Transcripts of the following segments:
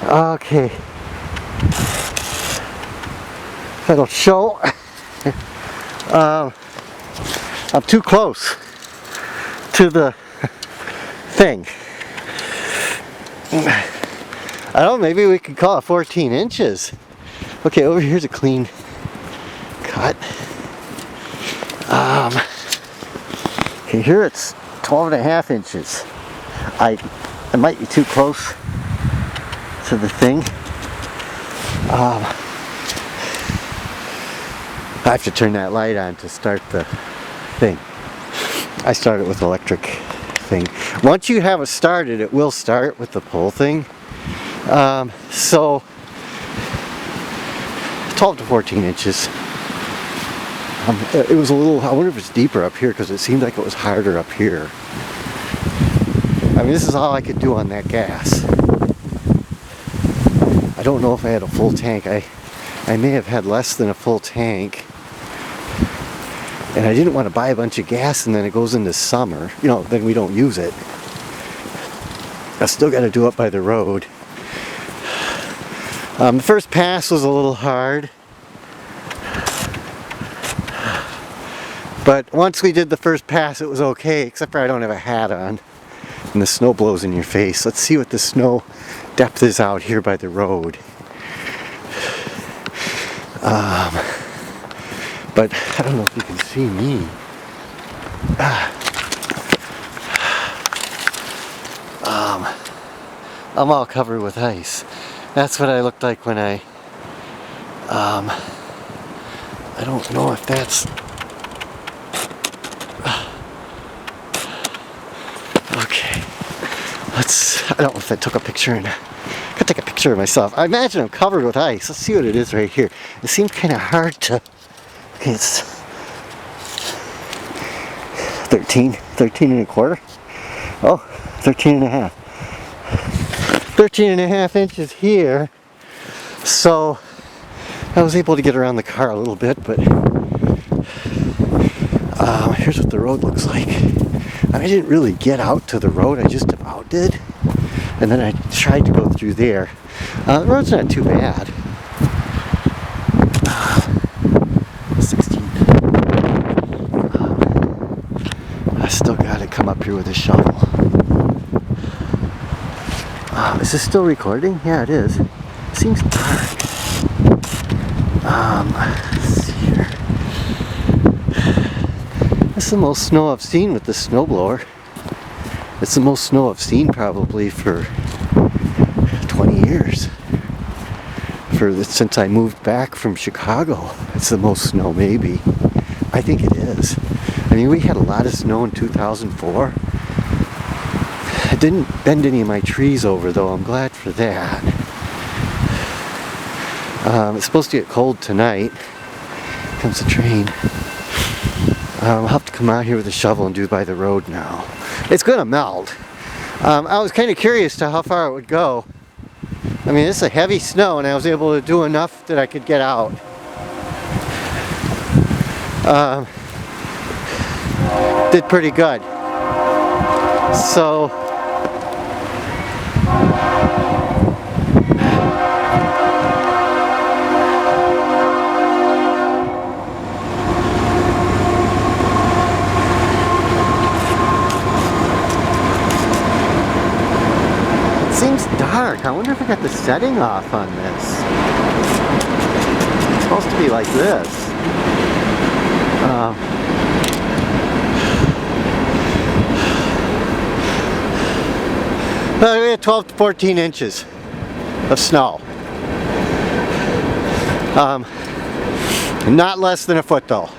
Okay. That'll show. I'm too close to the thing. I don't know, maybe we could call it 14 inches. Okay, over here's a clean cut. Okay, here it's 12.5 inches. I might be too close to the thing. I have to turn that light on to start the thing. I started with electric thing. Once you have it started, it will start with the pull thing. So 12 to 14 inches. It was a little, I wonder if it's deeper up here because it seemed like it was harder up here. I mean, this is all I could do on that gas. I don't know if I had a full tank. I may have had less than a full tank. And I didn't want to buy a bunch of gas and then it goes into summer. You know, then we don't use it. I still got to do it by the road. The first pass was a little hard. But once we did the first pass, it was okay, except for I don't have a hat on. And the snow blows in your face. Let's see what the snow depth is out here by the road. But I don't know if you can see me. I'm all covered with ice. That's what I looked like when I don't know if that's okay. I don't know if I took a picture and I could take a picture of myself. I imagine I'm covered with ice. Let's see what it is right here. It seems kind of hard to. Okay, it's 13 and a quarter. Oh, 13 and a half. 13 and a half inches here. So I was able to get around the car a little bit, but here's what the road looks like. I didn't really get out to the road, I just about did. And then I tried to go through there. The road's not too bad. 16. I still gotta come up here with a shovel. Is this still recording? Yeah, it is. It seems dark. Let's see here. That's the most snow I've seen with the snowblower. It's the most snow I've seen probably for 20 years. Since I moved back from Chicago. It's the most snow maybe. I think it is. I mean, we had a lot of snow in 2004. I didn't bend any of my trees over though. I'm glad for that. It's supposed to get cold tonight. Here comes the train. I'll have to come out here with a shovel and do by the road now. It's gonna melt. I was kind of curious to how far it would go. I mean, this is a heavy snow and I was able to do enough that I could get out. Did pretty good. So seems dark. I wonder if I got the setting off on this. It's supposed to be like this. We had 12 to 14 inches of snow. Not less than a foot though.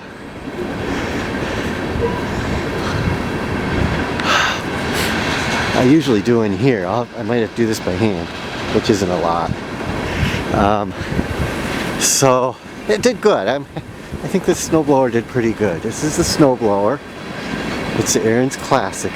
I usually do in here. I might have to do this by hand, which isn't a lot. So it did good. I think this snowblower did pretty good. This is the snowblower. It's the Ariens Classic.